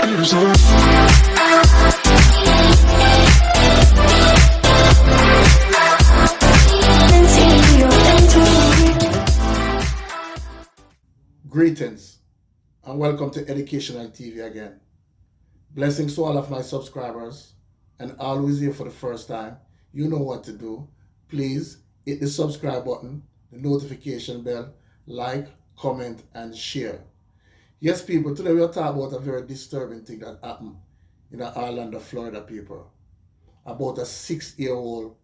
Greetings and welcome to Educational TV again. Blessings to all of my subscribers and always here for the first time. You know what to do. Please hit the subscribe button, the notification bell, like, comment and share. Yes, people, today we'll talk about a very disturbing thing that happened in Orlando, Florida, people. About a 6-year-old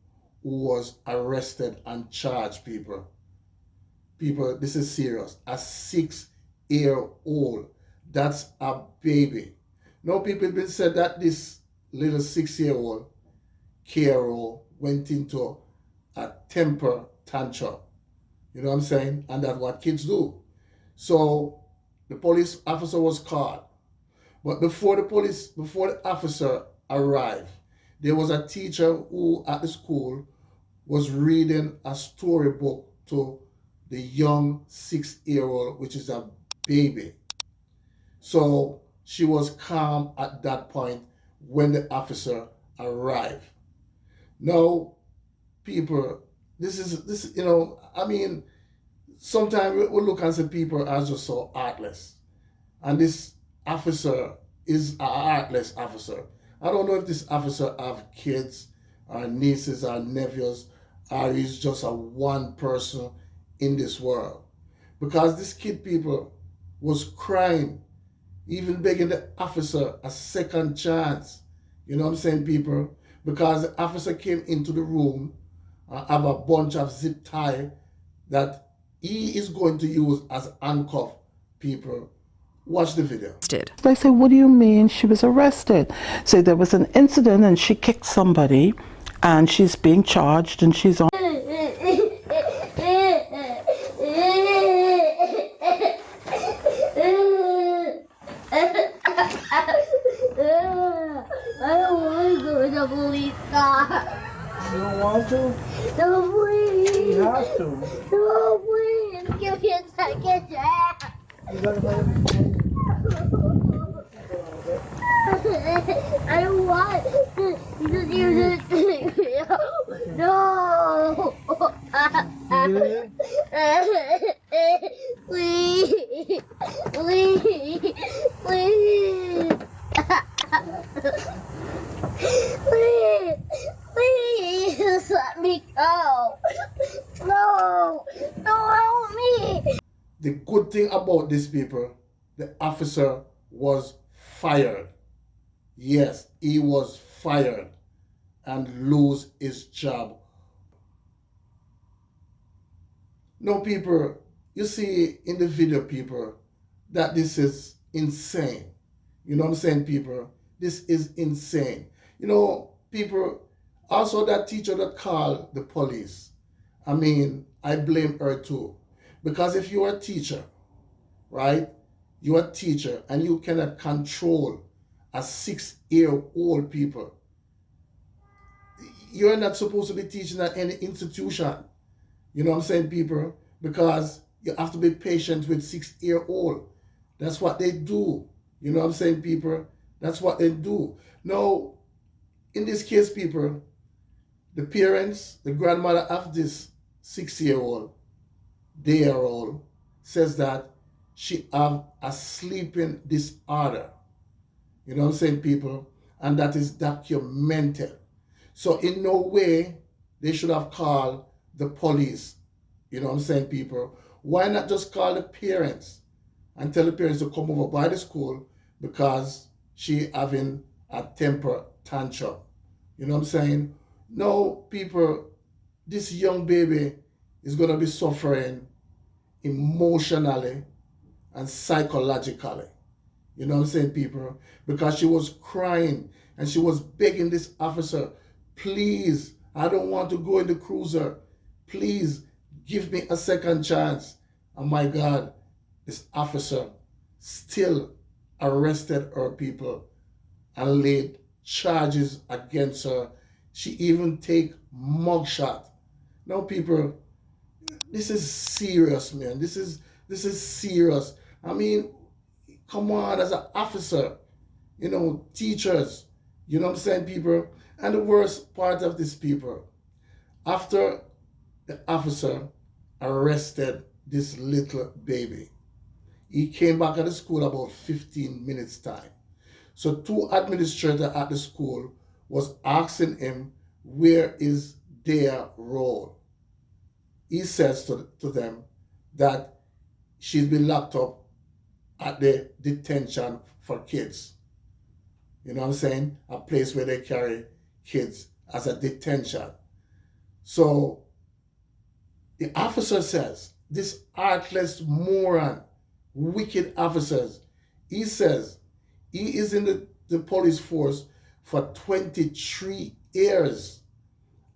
who was arrested and charged, people. People, this is serious. A 6-year-old. That's a baby. Now, people have been said that this little 6-year-old, Carol, went into a temper tantrum. You know what I'm saying? And that's what kids do. So the police officer was called. But before the officer arrived, there was a teacher who at the school was reading a storybook to the young 6-year-old, which is a baby. So she was calm at that point when the officer arrived. Now, people, this is, you know, I mean, sometimes we look and say people are just so heartless. And this officer is a heartless officer. I don't know if this officer have kids or nieces or nephews, or he's just a one person in this world. Because this kid, people, was crying, even begging the officer a second chance. You know what I'm saying, people? Because the officer came into the room and have a bunch of zip tie that he is going to use as handcuff, people. Watch the video. I said, what do you mean she was arrested? So there was an incident and she kicked somebody and she's being charged and she's on. I don't want to go to the police car. You don't want to? No, please. You have to. No, please. Give me a second chance. You gotta let him. I don't want to. You just use it. No. Please. Please. Please. Please, please let me go. No, don't help me. The good thing about this, people, the officer was fired. Yes, he was fired and lose his job. No, people, you see in the video, people, that this is insane. You know what I'm saying, people? This is insane. You know, people, also that teacher that called the police, I mean, I blame her too. Because if you're a teacher, right, you're a teacher and you cannot control a 6-year-old people, you're not supposed to be teaching at any institution. You know what I'm saying, people? Because you have to be patient with 6-year-old. That's what they do. You know what I'm saying, people? That's what they do. Now, in this case, people, the parents, the grandmother of this 6-year-old, day-year-old, says that she have a sleeping disorder. You know what I'm saying, people? And that is documented. So in no way they should have called the police. You know what I'm saying, people? Why not just call the parents and tell the parents to come over by the school because she having a temper tantrum? You know what I'm saying? No, people, this young baby is going to be suffering emotionally and psychologically. You know what I'm saying, people? Because she was crying and she was begging this officer, please, I don't want to go in the cruiser. Please give me a second chance. And my God, this officer still arrested her, people, and laid charges against her. She even take mugshot. Now, people, this is serious, man. This is serious. I mean, come on, as an officer, teachers, you know what I'm saying, people? And the worst part of this, people, after the officer arrested this little baby, he came back at the school about 15 minutes time. So two administrators at the school was asking him, where is their role? He says to them that she's been locked up at the detention for kids. You know what I'm saying? A place where they carry kids as a detention. So the officer says, this heartless moron, wicked officers, he says he is in the police force for 23 years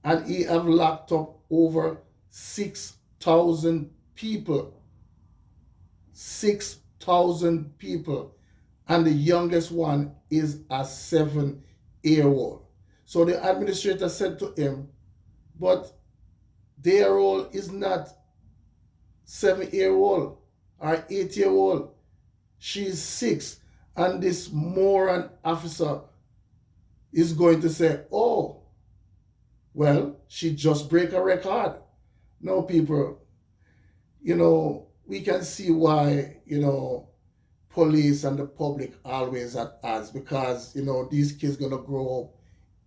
and he have locked up over 6,000 people. 6,000 people. And the youngest one is a 7-year-old. So the administrator said to him, but their role is not 7-year-old or 8-year-old. She's 6. And this moron officer is going to say, oh, well, she just break a record. No, people, we can see why, police and the public always at odds because, these kids going to grow up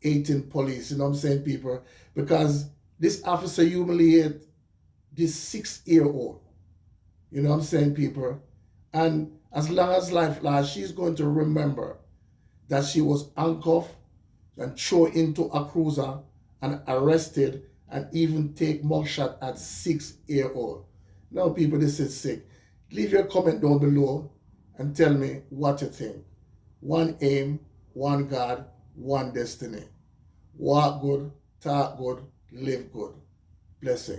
hating police, you know what I'm saying, people? Because this officer humiliated this 6-year-old, you know what I'm saying, people? And as long as life lasts, she's going to remember that she was handcuffed and thrown into a cruiser and arrested and even take mugshot at 6-year-old. Now, people, this is sick. Leave your comment down below and tell me what you think. One aim, one God, one destiny. Walk good, talk good, live good. Blessing.